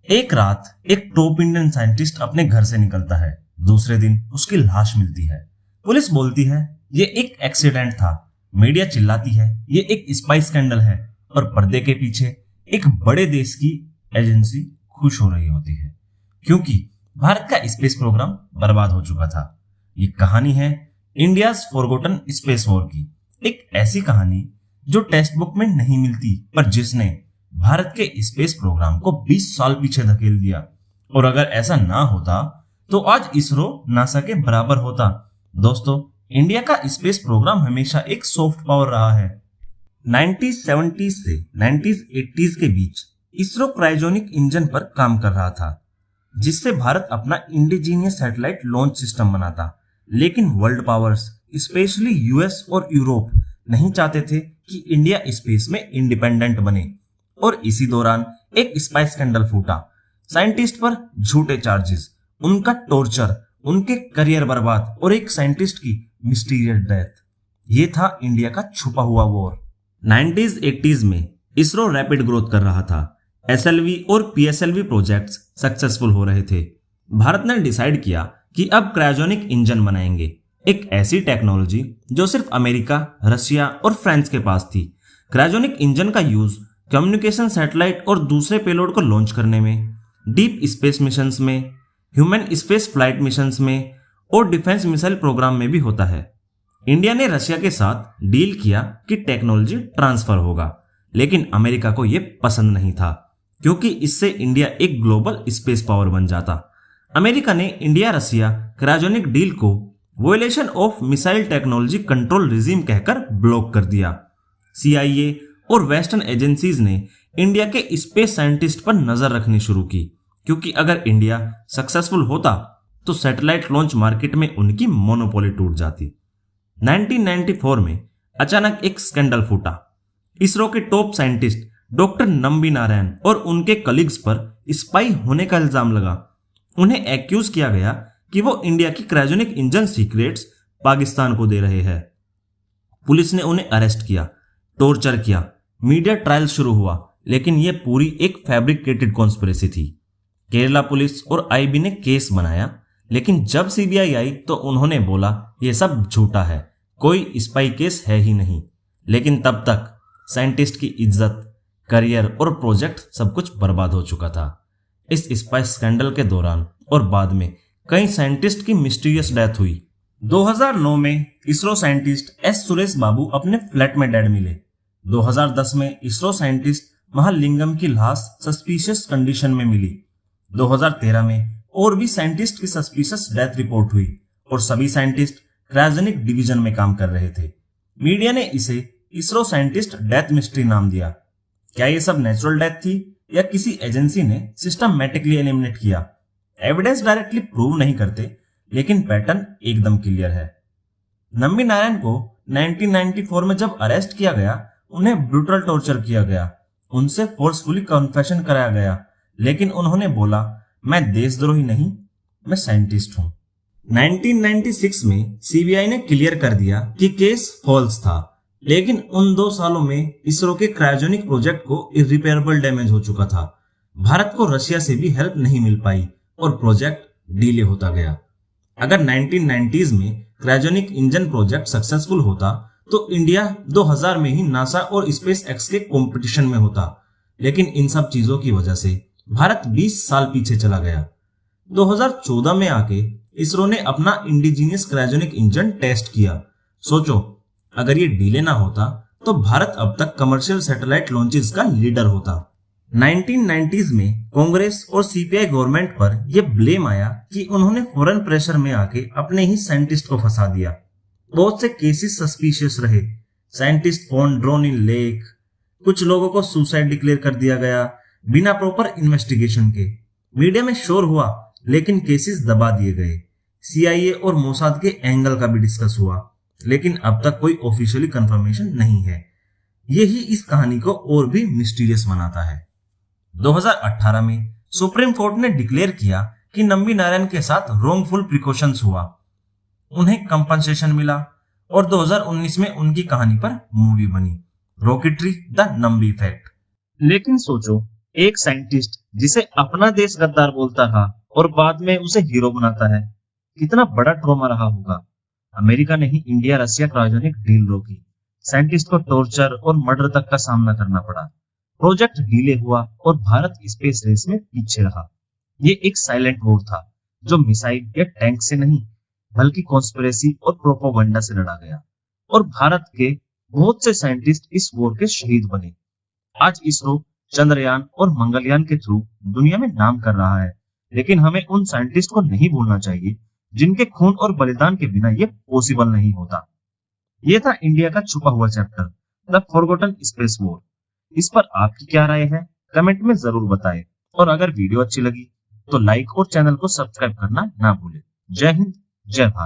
एक रात एक टॉप इंडियन साइंटिस्ट अपने घर से निकलता है। दूसरे दिन उसकी लाश मिलती है। पुलिस बोलती है ये एक एक्सीडेंट था। मीडिया चिल्लाती है ये एक स्पाई स्कैंडल है। और पर्दे के पीछे एक बड़े देश की एजेंसी खुश हो रही होती है, क्योंकि भारत का स्पेस प्रोग्राम बर्बाद हो चुका था। ये कहानी है इंडियाज फॉरगॉटन स्पेस वॉर की। एक ऐसी कहानी जो टेक्स्ट बुक में नहीं मिलती, पर जिसने भारत के स्पेस प्रोग्राम को 20 साल पीछे धकेल दिया। और अगर ऐसा ना होता तो आज इसरो नासा के बराबर होता। दोस्तों, इंडिया का स्पेस प्रोग्राम हमेशा एक सॉफ्ट पावर रहा है। 1970s से 1980s के बीच इसरो क्रायोजेनिक इंजन पर काम कर रहा था, जिससे भारत अपना इंडिजीनियस सैटेलाइट लॉन्च सिस्टम बनाता। लेकिन वर्ल्ड पावर्स, स्पेशली यूएस और यूरोप, नहीं चाहते थे कि इंडिया स्पेस में इंडिपेंडेंट बने। और इसी दौरान एक स्पाई स्कैंडल फूटा। साइंटिस्ट पर झूठे चार्जेस, उनका टॉर्चर, उनके करियर बर्बाद और एक साइंटिस्ट की मिस्टीरियस डेथ। ये था इंडिया का छुपा हुआ वॉर। 1980s में इसरो रैपिड ग्रोथ कर रहा था। एसएलवी और पीएसएलवी प्रोजेक्ट्स सक्सेसफुल हो रहे थे। भारत ने डिसाइड किया कि अब क्रायोजेनिक इंजन बनाएंगे, एक ऐसी टेक्नोलॉजी जो सिर्फ अमेरिका, रशिया और फ्रांस के पास थी। क्रायोजेनिक इंजन का यूज कम्युनिकेशन सैटेलाइट और दूसरे पेलोड को लॉन्च करने में, डीप स्पेस मिशंस में, ह्यूमन स्पेस फ्लाइट मिशंस में और डिफेंस मिसाइल प्रोग्राम में भी होता है। इंडिया ने रशिया के साथ डील किया कि टेक्नोलॉजी ट्रांसफर होगा, लेकिन अमेरिका को यह पसंद नहीं था, क्योंकि इससे इंडिया एक ग्लोबल स्पेस पावर बन जाता। अमेरिका ने इंडिया रशिया क्रायोजेनिक डील को वोलेशन of missile technology control regime कहकर ब्लॉक कर दिया। सीआईए और वेस्टर्न एजेंसीज ने इंडिया के स्पेस साइंटिस्ट पर नजर रखनी शुरू की, क्योंकि अगर इंडिया सक्सेसफुल होता तो सैटेलाइट लॉन्च मार्केट में उनकी मोनोपोली टूट जाती। 1994 में अचानक एक स्कैंडल फूटा। इसरो के top scientist doctor Nambi Narayan और उनके कलीग्स पर स्पाई होने का इल्जाम लगा। उन्हें एक्यूज किया गया कि वो इंडिया की क्रायोजेनिक इंजन सीक्रेट्स पाकिस्तान को दे रहे हैं। पुलिस ने उन्हें अरेस्ट किया, टॉर्चर किया, मीडिया ट्रायल शुरू हुआ, लेकिन यह पूरी एक फैब्रिकेटेड कॉन्स्पिरेसी थी। केरला पुलिस और आईबी ने केस बनाया, लेकिन जब सीबीआई आई तो उन्होंने बोला यह सब झूठा है, कोई स्पाई केस है ही नहीं। लेकिन तब तक साइंटिस्ट की इज्जत, करियर और प्रोजेक्ट सब कुछ बर्बाद हो चुका था। इस स्पाई स्कैंडल के दौरान और बाद में कई साइंटिस्ट की मिस्टीरियस डेथ हुई। 2009 में इसरो साइंटिस्ट एस सुरेश बाबू अपने फ्लैट में डेड मिले। 2010 में इसरो साइंटिस्ट महालिंगम की लाश सस्पिशियस कंडीशन में मिली। 2013 में और भी साइंटिस्ट की सस्पिशियस डेथ रिपोर्ट हुई और सभी साइंटिस्ट क्रायोजेनिक डिवीजन में काम कर रहे थे। मीडिया ने इसे इसरो साइंटिस्ट डेथ मिस्ट्री नाम दिया। क्या ये सब नेचुरल डेथ थी या किसी एजेंसी ने सिस्टमैटिकली एलिमिनेट किया? एविडेंस डायरेक्टली प्रूव नहीं करते, लेकिन पैटर्न एकदम क्लियर है। नंबी नारायण को 1994 में जब अरेस्ट किया गया, उन्हें ब्रूटल टॉर्चर किया गया, उनसे फोर्सफुली कन्फेशन कराया गया, लेकिन उन्होंने बोला मैं देशद्रोही नहीं, मैं साइंटिस्ट हूं। 1996 में सीबीआई ने क्लियर कर दिया कि केस फॉल्स था, लेकिन उन 2 सालों में इसरो के क्रायोजेनिक प्रोजेक्ट को इरिपेयरेबल डैमेज हो चुका था। भारत को रशिया से भी हेल्प नहीं मिल पाई और प्रोजेक्ट डिले होता गया। अगर 1990s में क्रायोजेनिक इंजन प्रोजेक्ट सक्सेसफुल होता तो इंडिया 2000 में ही नासा और स्पेस एक्स के कंपटीशन में होता, लेकिन इन सब चीजों की वजह से भारत 20 साल पीछे चला गया। 2014 में आके इसरो ने अपना इंडिजीनियस क्रायोजेनिक इंजन टेस्ट किया। सोचो, अगर ये डिले ना होता तो भारत अब तक कमर्शियल सैटेलाइट लॉन्चेस का लीडर होता। 1990s में कांग्रेस और सीपीआई गवर्नमेंट पर यह ब्लेम आया कि उन्होंने फॉरेन प्रेशर में आके अपने ही साइंटिस्ट को फंसा दिया। बहुत से केसेस सस्पिशियस रहे। साइंटिस्ट फोन ड्रोन इन लेक, कुछ लोगों को सुसाइड डिक्लेयर कर दिया गया बिना प्रॉपर इन्वेस्टिगेशन के। मीडिया में शोर हुआ, लेकिन केसेस दबा दिए गए। सीआईए और मोसाद के एंगल का भी डिस्कस हुआ, लेकिन अब तक कोई ऑफिशियली कंफर्मेशन नहीं है। यही इस कहानी को और भी मिस्टीरियस बनाता है। 2018 में सुप्रीम कोर्ट ने डिक्लेयर किया कि नंबी नारायण के साथ रॉन्गफुल प्रिकॉशंस हुआ, उन्हें कंपनसेशन मिला और 2019 में उनकी कहानी पर मूवी बनी, रॉकेटरी द नंबी इफेक्ट। लेकिन सोचो, एक साइंटिस्ट जिसे अपना देश गद्दार बोलता था और बाद में उसे हीरो बनाता है, कितना बड़ा ट्रॉमा रहा होगा। अमेरिका ने ही इंडिया रशिया क्रायोजेनिक डील रोकी, साइंटिस्ट को टॉर्चर और मर्डर तक का सामना करना पड़ा, प्रोजेक्ट डिले हुआ और भारत स्पेस रेस में पीछे रहा। ये एक साइलेंट वॉर था जो मिसाइल या टैंक से नहीं बल्कि कॉन्स्पिरेसी और प्रोपोगंडा से लड़ा गया, और भारत के बहुत से साइंटिस्ट इस वॉर के शहीद बने। आज इसरो चंद्रयान और मंगलयान के थ्रू दुनिया में नाम कर रहा है, लेकिन हमें उन साइंटिस्ट को नहीं भूलना चाहिए जिनके खून और बलिदान के बिना ये पॉसिबल नहीं होता। ये था इंडिया का छुपा हुआ chapter, the forgotten space war. इस पर आपकी क्या राय है, कमेंट में जरूर बताएं। और अगर वीडियो अच्छी लगी तो लाइक और चैनल को सब्सक्राइब करना ना भूलें। जय हिंद, जय भारत।